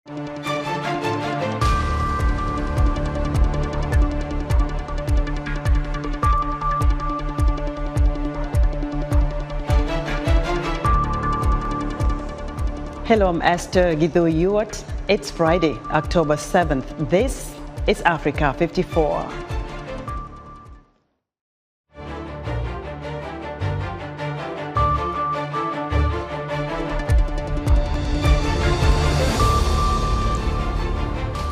Hello, I'm Esther Gido-Ewart. It's Friday, October 7th. This is Africa 54.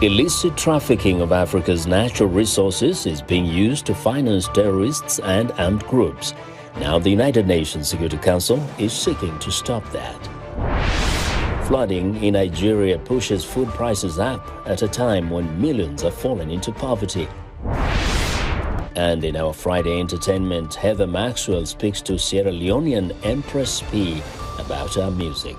Illicit trafficking of Africa's natural resources is being used to finance terrorists and armed groups. Now the United Nations Security Council is seeking to stop that. Flooding in Nigeria pushes food prices up at a time when millions are falling into poverty. And in our Friday entertainment, Heather Maxwell speaks to Sierra Leone Empress P about her music.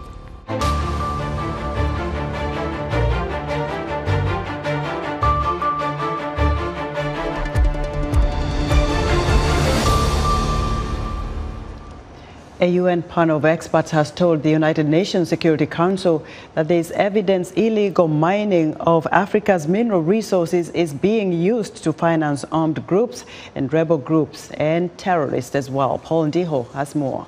A UN panel of experts has told the United Nations Security Council that there is evidence illegal mining of Africa's mineral resources is being used to finance armed groups and rebel groups and terrorists as well. Paul Ndiho has more.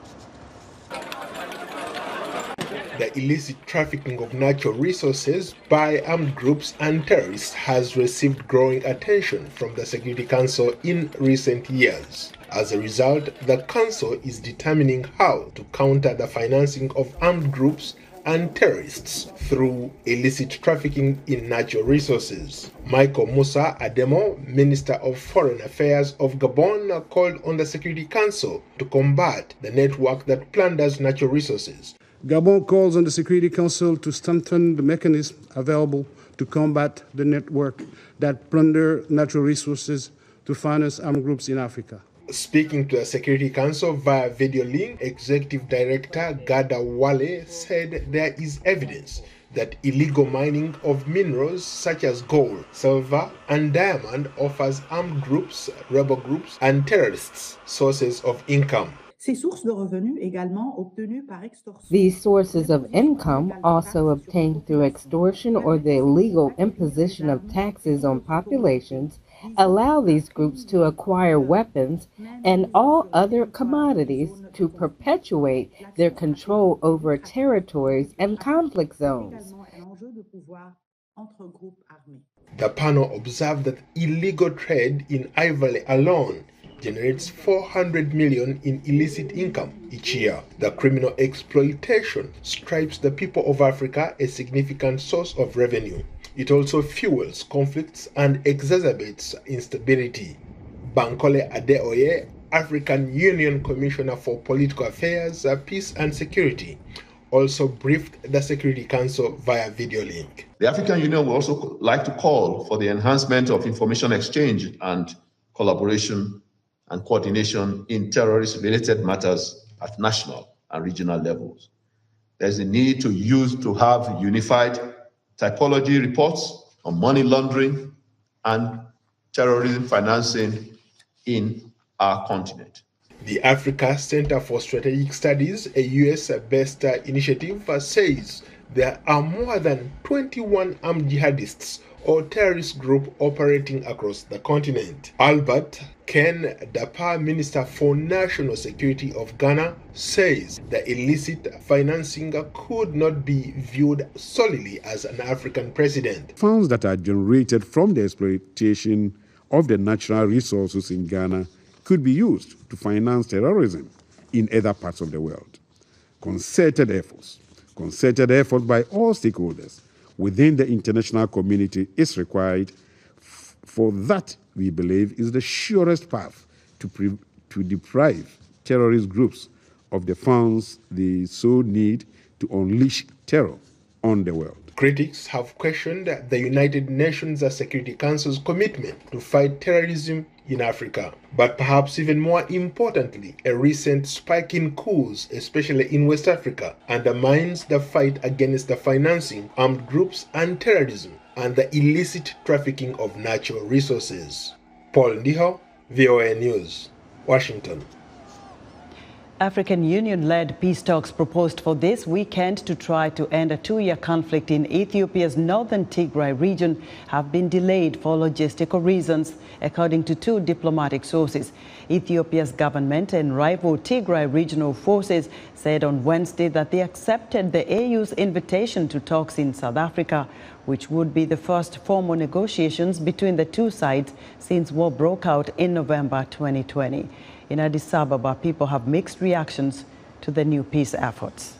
The illicit trafficking of natural resources by armed groups and terrorists has received growing attention from the Security Council in recent years. As a result, the Council is determining how to counter the financing of armed groups and terrorists through illicit trafficking in natural resources. Michael Musa Ademo, Minister of Foreign Affairs of Gabon, called on the Security Council to combat the network that plunders natural resources. Gabon calls on the Security Council to strengthen the mechanism available to combat the network that plunder natural resources to finance armed groups in Africa. Speaking to the Security Council via video link, Executive Director Gada Wale said there is evidence that illegal mining of minerals such as gold, silver, and diamond offers armed groups, rebel groups, and terrorists sources of income. These sources of income, also obtained through extortion or the illegal imposition of taxes on populations, allow these groups to acquire weapons and all other commodities to perpetuate their control over territories and conflict zones. The panel observed that illegal trade in ivory alone generates 400 million in illicit income each year. The criminal exploitation stripes the people of Africa, a significant source of revenue. It also fuels conflicts and exacerbates instability. Bankole Adeoye, African Union Commissioner for Political Affairs, Peace and Security, also briefed the Security Council via video link. The African Union would also like to call for the enhancement of information exchange and collaboration and coordination in terrorist-related matters at national and regional levels. There's a need to have unified typology reports on money laundering and terrorism financing in our continent. The Africa Center for Strategic Studies, a US-based initiative, says there are more than 21 armed jihadists or terrorist group operating across the continent. Albert Ken Dapa, Minister for National Security of Ghana, says the illicit financing could not be viewed solely as an African precedent. Funds that are generated from the exploitation of the natural resources in Ghana could be used to finance terrorism in other parts of the world. Concerted efforts by all stakeholders within the international community is required. For that, we believe, is the surest path to deprive terrorist groups of the funds they so need to unleash terror on the world. Critics have questioned the United Nations Security Council's commitment to fight terrorism in Africa. But perhaps even more importantly, a recent spike in coups, especially in West Africa, undermines the fight against the financing, armed groups and terrorism, and the illicit trafficking of natural resources. Paul Ndiho, VOA News, Washington. African Union-led peace talks proposed for this weekend to try to end a two-year conflict in Ethiopia's northern Tigray region have been delayed for logistical reasons, according to two diplomatic sources. Ethiopia's government and rival Tigray regional forces said on Wednesday that they accepted the AU's invitation to talks in South Africa, which would be the first formal negotiations between the two sides since war broke out in November 2020. In Addis Ababa, people have mixed reactions to the new peace efforts.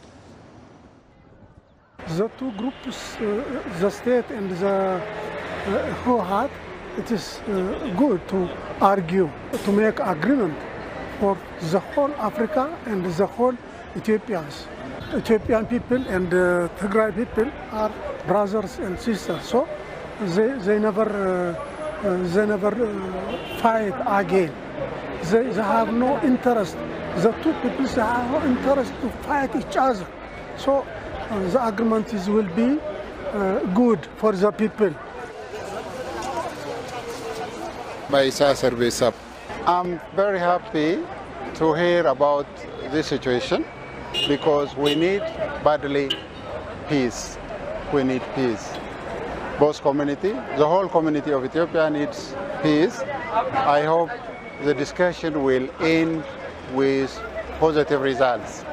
The two groups, the state and the who had, it is good to argue, to make agreement for the whole Africa and the whole Ethiopians. Ethiopian people and Tigray people are brothers and sisters, so they never fight again. They have no interest. The two people have no interest to fight each other. So the agreement will be good for the people. I'm very happy to hear about this situation because we need badly peace. We need peace. Both community, the whole community of Ethiopia needs peace. I hope the discussion will end with positive results.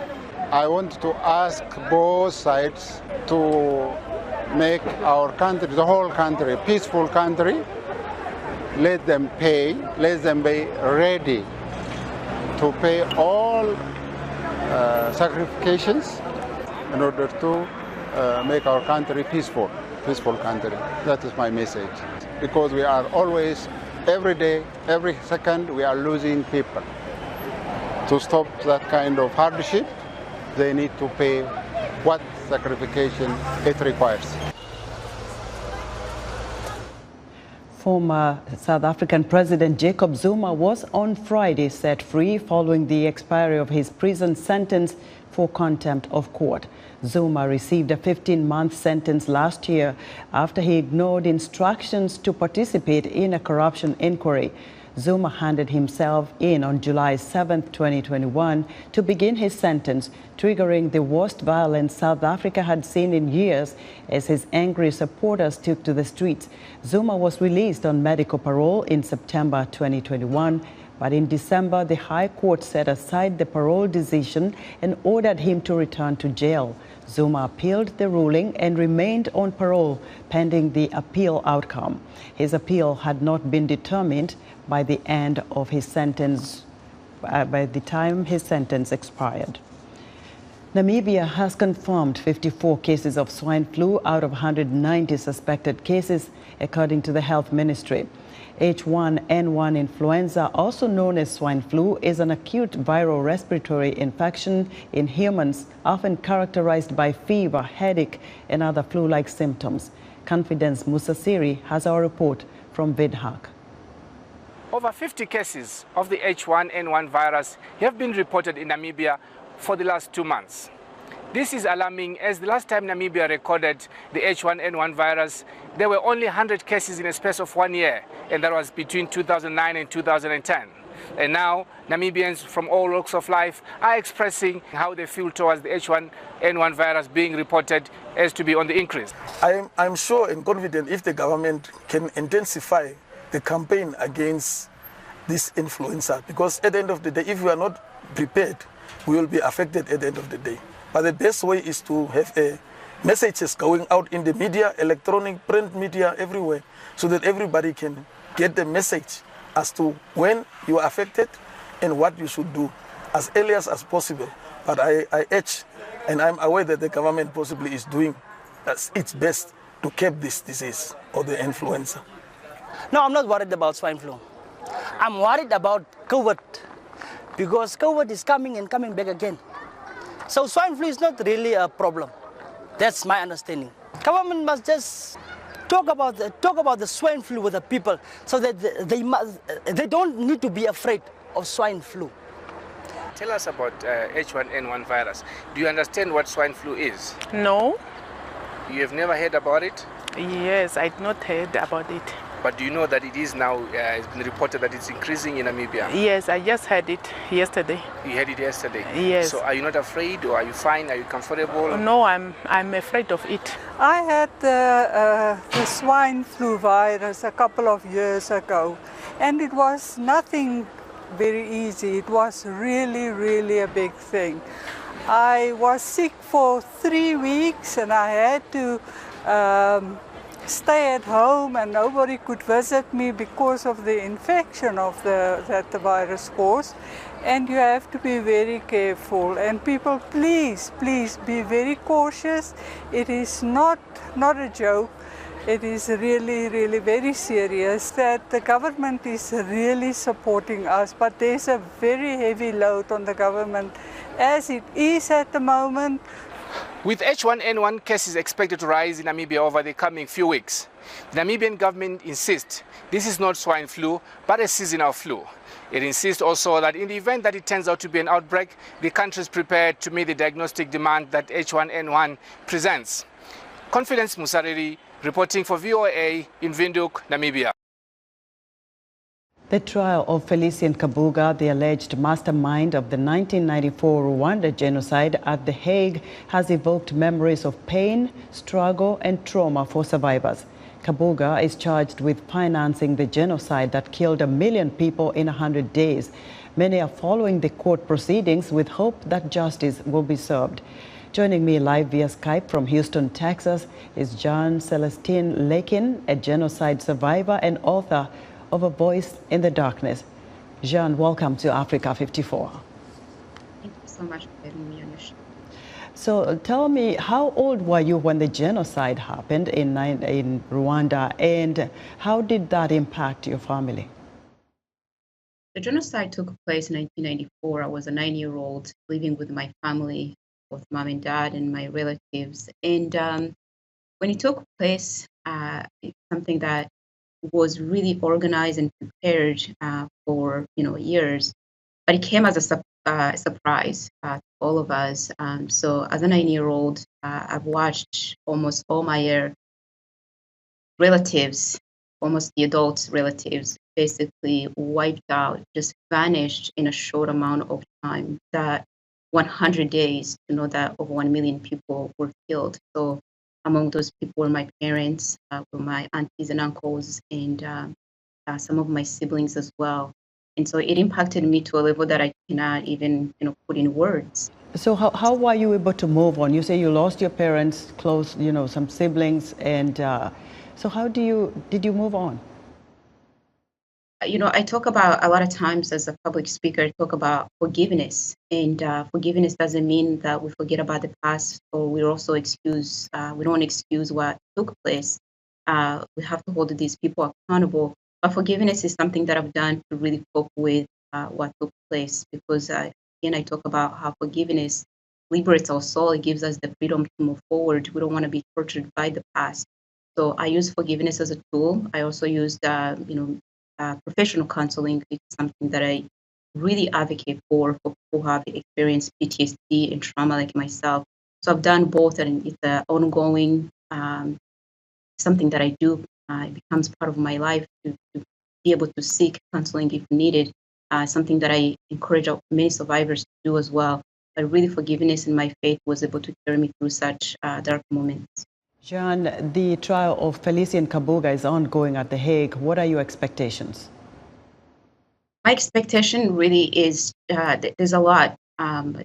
I want to ask both sides to make our country, the whole country, a peaceful country. Let them pay, let them be ready to pay all sacrifications in order to make our country peaceful country. That is my message. Because we are always, every day, every second, we are losing people. To stop that kind of hardship, they need to pay what sacrification it requires. Former South African President Jacob Zuma was on Friday set free following the expiry of his prison sentence for contempt of court. Zuma received a 15-month sentence last year after he ignored instructions to participate in a corruption inquiry. Zuma handed himself in on July 7, 2021 to begin his sentence, triggering the worst violence South Africa had seen in years as his angry supporters took to the streets. Zuma was released on medical parole in September 2021, but in December the High Court set aside the parole decision and ordered him to return to jail. Zuma appealed the ruling and remained on parole pending the appeal outcome. His appeal had not been determined by the end of his sentence, by the time his sentence expired. Namibia has confirmed 54 cases of swine flu out of 190 suspected cases, according to the health ministry. H1N1 influenza, also known as swine flu, is an acute viral respiratory infection in humans, often characterized by fever, headache, and other flu-like symptoms. Confidence Musasiri has our report from Hague. Over 50 cases of the H1N1 virus have been reported in Namibia for the last 2 months. This is alarming, as the last time Namibia recorded the H1N1 virus, there were only 100 cases in a space of 1 year, and that was between 2009 and 2010. And now, Namibians from all walks of life are expressing how they feel towards the H1N1 virus being reported as to be on the increase. I'm sure and confident if the government can intensify the campaign against this influenza, because at the end of the day, if we are not prepared, we will be affected at the end of the day. But the best way is to have messages going out in the media, electronic, print media, everywhere, so that everybody can get the message as to when you are affected and what you should do as early as possible. But I urge, and I'm aware that the government possibly is doing its best to curb this disease or the influenza. No, I'm not worried about swine flu. I'm worried about COVID, because COVID is coming and coming back again. So swine flu is not really a problem. That's my understanding. Government must just talk about the swine flu with the people, so that they don't need to be afraid of swine flu. Tell us about H1N1 virus. Do you understand what swine flu is? No. You have never heard about it? Yes, I'd not heard about it. But do you know that it is now, it's been reported that it's increasing in Namibia? Yes, I just had it yesterday. You had it yesterday? Yes. So are you not afraid, or are you fine? Are you comfortable? No, I'm afraid of it. I had the swine flu virus a couple of years ago, and it was nothing very easy. It was really, really a big thing. I was sick for 3 weeks, and I had to stay at home, and nobody could visit me because of the infection of that the virus caused. And you have to be very careful. And people, please, please be very cautious. It is not a joke. It is really, really very serious that the government is really supporting us, but there's a very heavy load on the government as it is at the moment. With H1N1 cases expected to rise in Namibia over the coming few weeks, the Namibian government insists this is not swine flu, but a seasonal flu. It insists also that in the event that it turns out to be an outbreak, the country is prepared to meet the diagnostic demand that H1N1 presents. Confidence Musariri, reporting for VOA in Windhoek, Namibia. The trial of Felicia Kabuka, the alleged mastermind of the 1994 Rwanda genocide at The Hague, has evoked memories of pain, struggle and trauma for survivors. Kabuka is charged with financing the genocide that killed 1 million people in 100 days. Many are following the court proceedings with hope that justice will be served. Joining me live via Skype from Houston, Texas, is Jean Celestine Lekin, a genocide survivor and author of A Voice in the Darkness. Jean, welcome to Africa 54. Thank you so much for having me on your show. So tell me, how old were you when the genocide happened in Rwanda, and how did that impact your family? The genocide took place in 1994. I was a 9-year-old living with my family, both mom and dad and my relatives. And when it took place, it's something that was really organized and prepared for years, but it came as a surprise to all of us. So as a 9-year-old, I've watched almost all my relatives, almost the adult relatives, basically wiped out, just vanished in a short amount of time. That 100 days to know that over 1 million people were killed. So among those people were my parents, were my aunties and uncles, and some of my siblings as well. And so it impacted me to a level that I cannot even put in words. So how were you able to move on? You say you lost your parents, close, some siblings, and so how did you move on? I talk about, a lot of times as a public speaker, I talk about forgiveness. And forgiveness doesn't mean that we forget about the past, or we also we don't excuse what took place. We have to hold these people accountable. But forgiveness is something that I've done to really cope with what took place, because again, I talk about how forgiveness liberates our soul. It gives us the freedom to move forward. We don't want to be tortured by the past. So I use forgiveness as a tool. I also used, professional counseling. It's something that I really advocate for people who have experienced PTSD and trauma like myself. So I've done both, and it's an ongoing something that I do. It becomes part of my life to be able to seek counseling if needed, something that I encourage many survivors to do as well. But really, forgiveness and my faith was able to carry me through such dark moments. Jean, the trial of Felicia Kabuka is ongoing at The Hague. What are your expectations? My expectation really is there's a lot.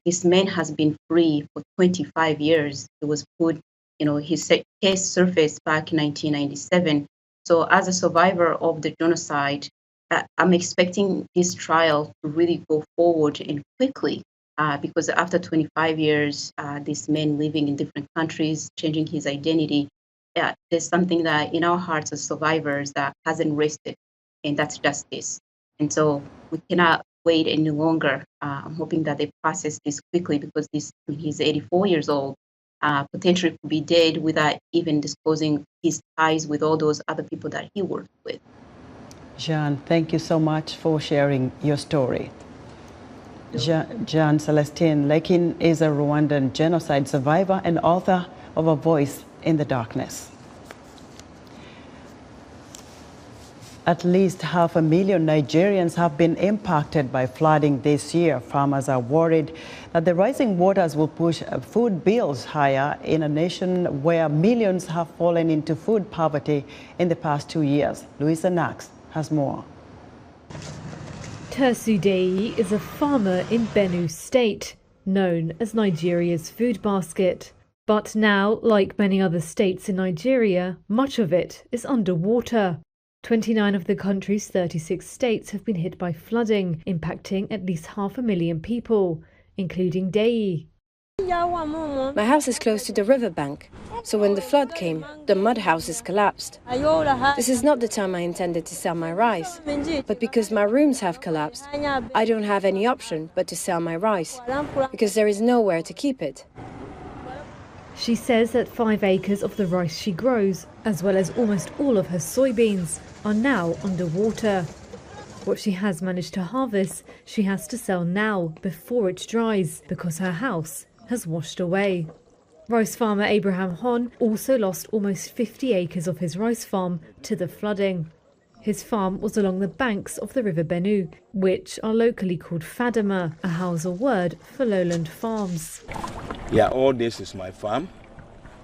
This man has been free for 25 years. It was put, his case surfaced back in 1997. So as a survivor of the genocide, I'm expecting this trial to really go forward and quickly. Because after 25 years, this man living in different countries, changing his identity, there's something that in our hearts as survivors that hasn't rested, and that's justice. And so we cannot wait any longer. I'm hoping that they process this quickly, because he's 84 years old, potentially could be dead without even disclosing his ties with all those other people that he worked with. Jean, thank you so much for sharing your story. Jean Celestine Lekin is a Rwandan genocide survivor and author of A Voice in the Darkness. At least 500,000 Nigerians have been impacted by flooding this year. Farmers are worried that the rising waters will push food bills higher in a nation where millions have fallen into food poverty in the past 2 years. Louisa Nax has more. Tersudei is a farmer in Benue State, known as Nigeria's food basket. But now, like many other states in Nigeria, much of it is underwater. 29 of the country's 36 states have been hit by flooding, impacting at least 500,000 people, including Dei. My house is close to the riverbank, so when the flood came, the mud houses collapsed. This is not the time I intended to sell my rice, but because my rooms have collapsed, I don't have any option but to sell my rice, because there is nowhere to keep it. She says that 5 acres of the rice she grows, as well as almost all of her soybeans, are now underwater. What she has managed to harvest, she has to sell now before it dries, because her house has washed away. Rice farmer Abraham Hon also lost almost 50 acres of his rice farm to the flooding. His farm was along the banks of the River Benue, which are locally called Fadama, a Hausa word for lowland farms. Yeah, all this is my farm,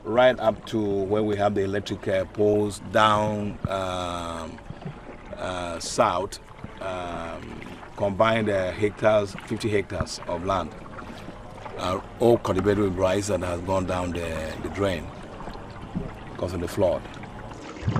right up to where we have the electric poles down south, combined hectares, 50 hectares of land, all cultivated with rice that has gone down the drain because of the flood.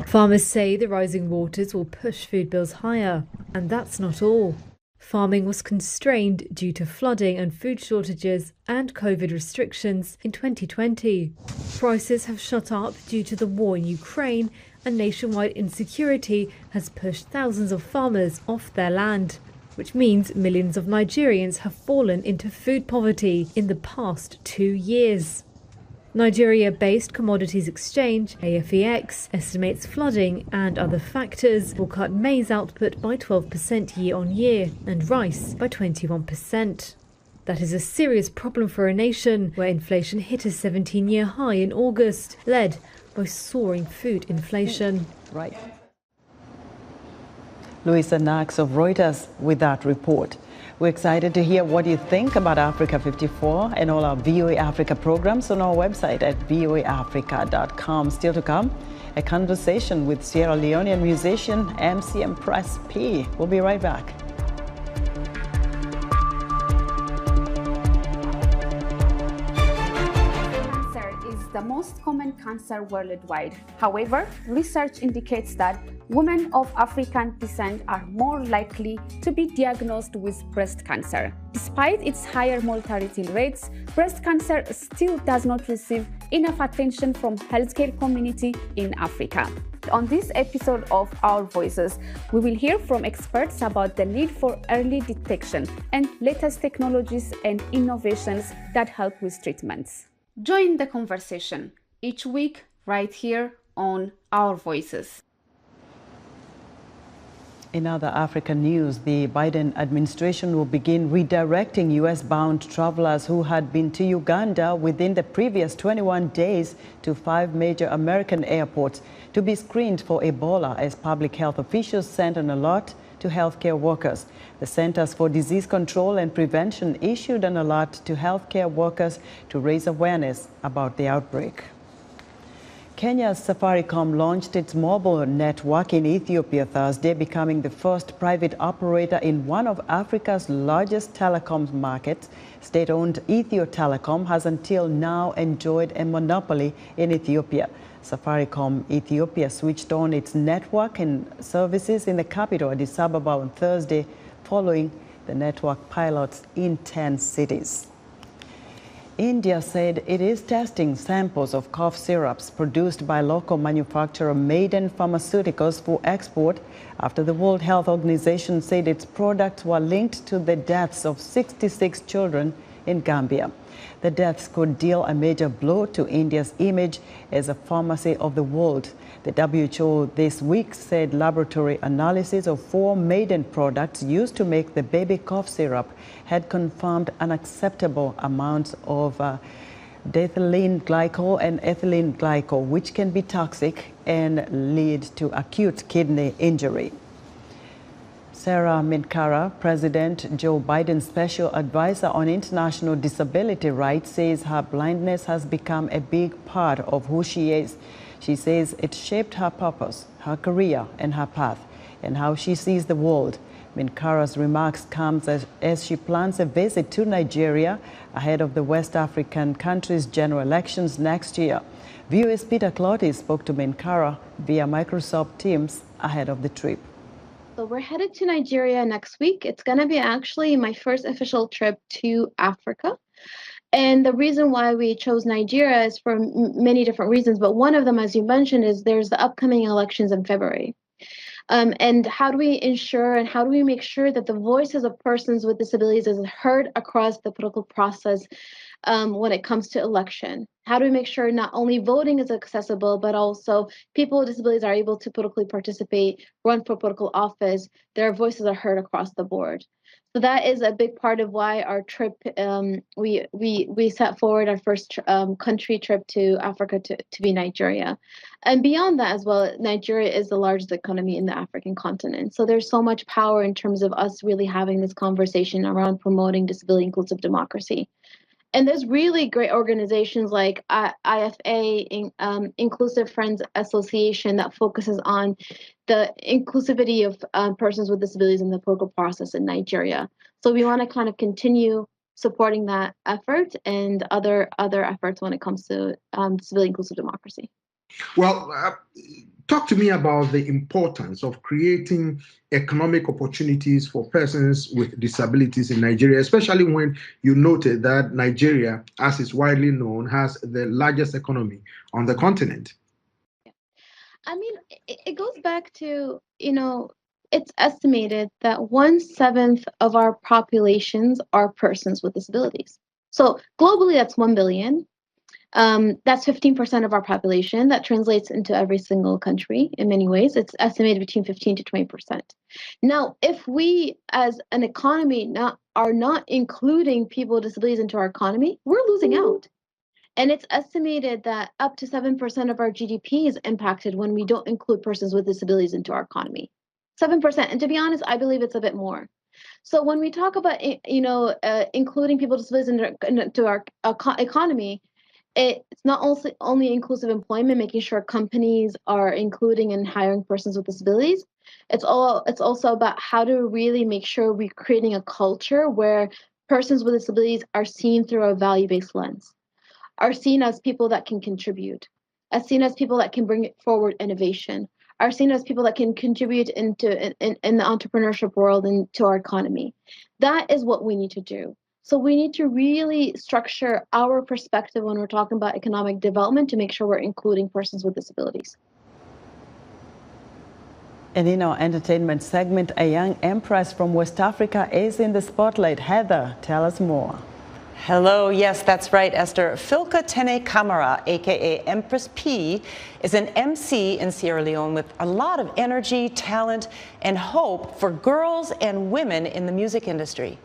Farmers say the rising waters will push food bills higher, and that's not all. Farming was constrained due to flooding and food shortages and COVID restrictions in 2020. Prices have shot up due to the war in Ukraine, and nationwide insecurity has pushed thousands of farmers off their land, which means millions of Nigerians have fallen into food poverty in the past 2 years. Nigeria-based Commodities Exchange, AFEX, estimates flooding and other factors will cut maize output by 12% year-on-year and rice by 21%. That is a serious problem for a nation where inflation hit a 17-year high in August, led by soaring food inflation. Right. Louisa Nax of Reuters with that report. We're excited to hear what you think about Africa 54 and all our VOA Africa programs on our website at voaafrica.com. Still to come, a conversation with Sierra Leonean musician Empress P. We'll be right back. The most common cancer worldwide. However, research indicates that women of African descent are more likely to be diagnosed with breast cancer. Despite its higher mortality rates, breast cancer still does not receive enough attention from healthcare community in Africa. On this episode of Our Voices, we will hear from experts about the need for early detection and latest technologies and innovations that help with treatments. Join the conversation each week right here on Our Voices. In other African news, the Biden administration will begin redirecting U.S.-bound travelers who had been to Uganda within the previous 21 days to 5 major American airports to be screened for Ebola, as public health officials sent an alert to healthcare workers. The Centers for Disease Control and Prevention issued an alert to healthcare workers to raise awareness about the outbreak. Kenya's Safaricom launched its mobile network in Ethiopia Thursday, becoming the first private operator in one of Africa's largest telecom markets. State-owned Ethio Telecom has until now enjoyed a monopoly in Ethiopia. Safaricom Ethiopia switched on its network and services in the capital, Addis Ababa, on Thursday, following the network pilots in 10 cities. India said it is testing samples of cough syrups produced by local manufacturer Maiden Pharmaceuticals for export after the World Health Organization said its products were linked to the deaths of 66 children in Gambia. The deaths could deal a major blow to India's image as a pharmacy of the world. The WHO this week said laboratory analysis of 4 Maiden products used to make the baby cough syrup had confirmed unacceptable amounts of ethylene glycol and ethylene glycol, which can be toxic and lead to acute kidney injury. Sarah Minkara, President Joe Biden's special advisor on international disability rights, says her blindness has become a big part of who she is. She says it shaped her purpose, her career, and her path, and how she sees the world. Minkara's remarks come as she plans a visit to Nigeria ahead of the West African country's general elections next year. VOA's Peter Clotty spoke to Minkara via Microsoft Teams ahead of the trip. So we're headed to Nigeria next week. It's going to be actually my first official trip to Africa. And the reason why we chose Nigeria is for many different reasons. But one of them, as you mentioned, is there's the upcoming elections in February. And how do we ensure and how do we make sure that the voices of persons with disabilities is heard across the political process when it comes to election? How do we make sure not only voting is accessible, but also people with disabilities are able to politically participate, run for political office, their voices are heard across the board? So that is a big part of why our trip, we set forward our first country trip to Africa to be Nigeria. And beyond that as well, Nigeria is the largest economy in the African continent. So there's so much power in terms of us really having this conversation around promoting disability inclusive democracy. And there's really great organizations like IFA, Inclusive Friends Association, that focuses on the inclusivity of persons with disabilities in the political process in Nigeria. So we want to kind of continue supporting that effort and other efforts when it comes to disability inclusive democracy. Well, talk to me about the importance of creating economic opportunities for persons with disabilities in Nigeria, especially when you noted that Nigeria, as is widely known, has the largest economy on the continent. Yeah. I mean, it goes back to, it's estimated that 1/7 of our populations are persons with disabilities. So globally, that's 1 billion. That's 15% of our population. That translates into every single country in many ways. It's estimated between 15 to 20%. Now, if we as an economy are not including people with disabilities into our economy, we're losing out. And it's estimated that up to 7% of our GDP is impacted when we don't include persons with disabilities into our economy. 7%. And to be honest, I believe it's a bit more. So when we talk about, including people with disabilities into our economy, it's not only inclusive employment, making sure companies are including and hiring persons with disabilities. It's also about how to really make sure we're creating a culture where persons with disabilities are seen through a value-based lens, are seen as people that can contribute, are seen as people that can bring forward innovation, are seen as people that can contribute in the entrepreneurship world and to our economy. That is what we need to do. So we need to really structure our perspective when we're talking about economic development to make sure we're including persons with disabilities. And in our entertainment segment, a young empress from West Africa is in the spotlight. Heather, tell us more. Hello, yes, that's right, Esther. Filka Tene Kamara, aka Empress P, is an MC in Sierra Leone with a lot of energy, talent, and hope for girls and women in the music industry.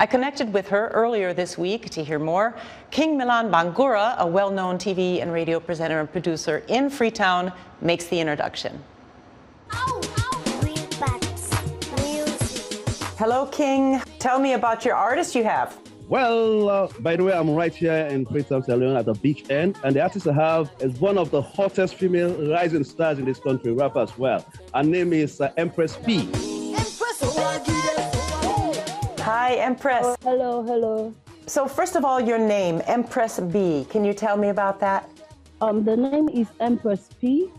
I connected with her earlier this week to hear more. King Milan Bangura, a well-known TV and radio presenter and producer in Freetown, makes the introduction. Hello, King. Tell me about your artist you have. Well, by the way, I'm right here in Freetown, Sierra Leone at the beach end, and the artist I have is one of the hottest female rising stars in this country, rapper as well. Her name is Empress P. Hi, Empress. Hello. So first of all, your name, Empress B. Can you tell me about that? The name is Empress P,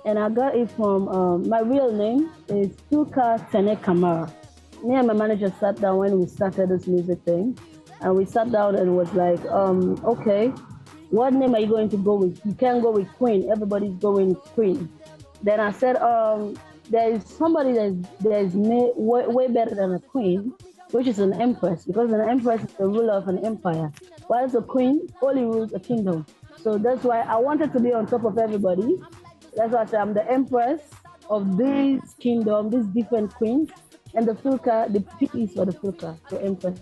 and I got it from, my real name is Filka Tene Kamara. Me and my manager sat down when we started this music thing, and we sat down and was like, okay, what name are you going to go with? You can't go with Queen. Everybody's going Queen. Then I said, there is somebody that is way better than a queen, which is an empress, because an empress is the ruler of an empire, while a queen only rules a kingdom. So that's why I wanted to be on top of everybody. That's why I said I'm the empress of this kingdom, these different queens, and the Filka, the P is for the Filka, so empress.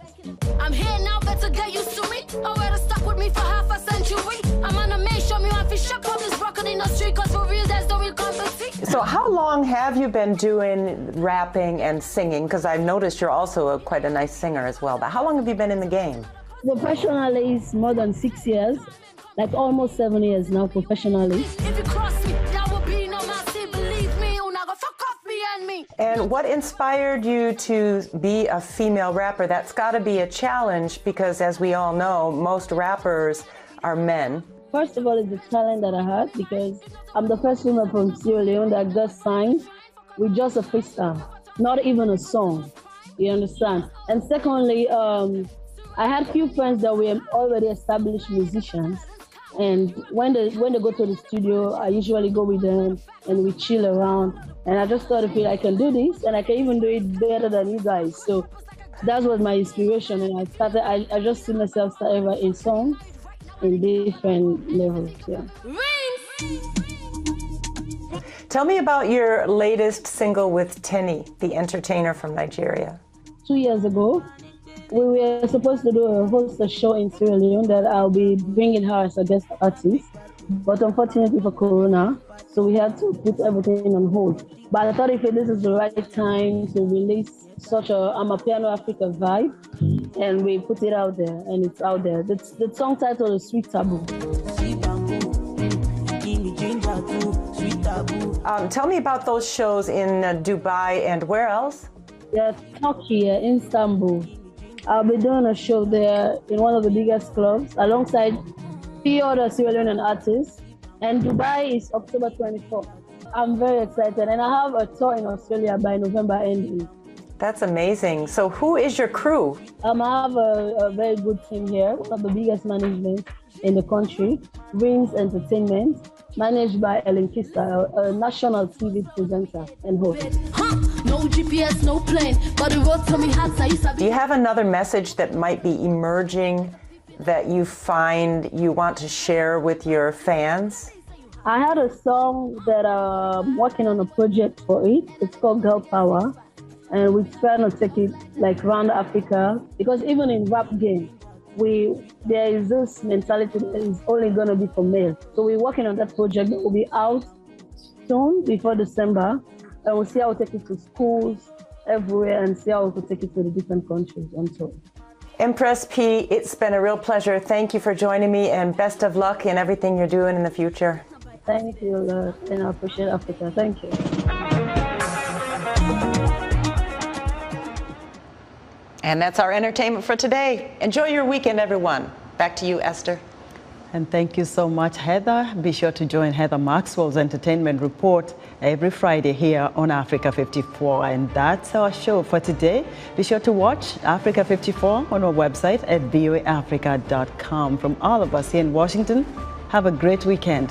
I'm here now, better get used to me. Already stuck with me for half a century. I'm on a mission, me want to shut up this rock in the street, cause for real there's no real company. So how long have you been doing rapping and singing? Because I've noticed you're also quite a nice singer as well. But how long have you been in the game? Professionally, it's more than 6 years, like almost 7 years now professionally. If you cross me, that will be no mercy. Believe me, you'll not go fuck off me and me. And what inspired you to be a female rapper? That's got to be a challenge because, as we all know, most rappers are men. First of all, it's the talent that I had because I'm the first woman from Sierra Leone that got signed with just a freestyle, not even a song, you understand? And secondly, I had few friends that were already established musicians, and when they go to the studio, I usually go with them and we chill around, and I just thought, I can do this and I can even do it better than you guys. So that was my inspiration, and I just see myself start in songs in different levels, yeah. Tell me about your latest single with Tenny, the entertainer from Nigeria. 2 years ago, we were supposed to host a show in Sierra Leone that I'll be bringing her as a guest artist, but unfortunately for Corona, so we had to put everything on hold. But I thought this is the right time to release such a Amapiano Africa vibe, and we put it out there, and it's out there. The song title is Sweet Taboo. Tell me about those shows in Dubai and where else? Yeah, Turkey, Istanbul. I'll be doing a show there in one of the biggest clubs alongside 3 other Sierra Leonean artists, and Dubai is October 24th. I'm very excited, and I have a tour in Australia by November ending. That's amazing. So who is your crew? I have a very good team here, one of the biggest management in the country, Rings Entertainment, managed by Ellen Kista, a national TV presenter and host. No GPS, no plane, but the road told me how to. Do you have another message that might be emerging that you find you want to share with your fans? I had a song that I'm working on a project for it. It's called Girl Power. And we're trying to take it like around Africa, because even in rap game, there is this mentality that is only gonna be for males. So we're working on that project that will be out soon, before December, and we'll see how we take it to schools everywhere and see how we can take it to the different countries and so. Empress P, it's been a real pleasure. Thank you for joining me, and best of luck in everything you're doing in the future. Thank you, and I appreciate Africa. Thank you. And that's our entertainment for today. Enjoy your weekend, everyone. Back to you, Esther. And thank you so much, Heather. Be sure to join Heather Maxwell's Entertainment Report every Friday here on Africa 54. And that's our show for today. Be sure to watch Africa 54 on our website at voaafrica.com. From all of us here in Washington, have a great weekend.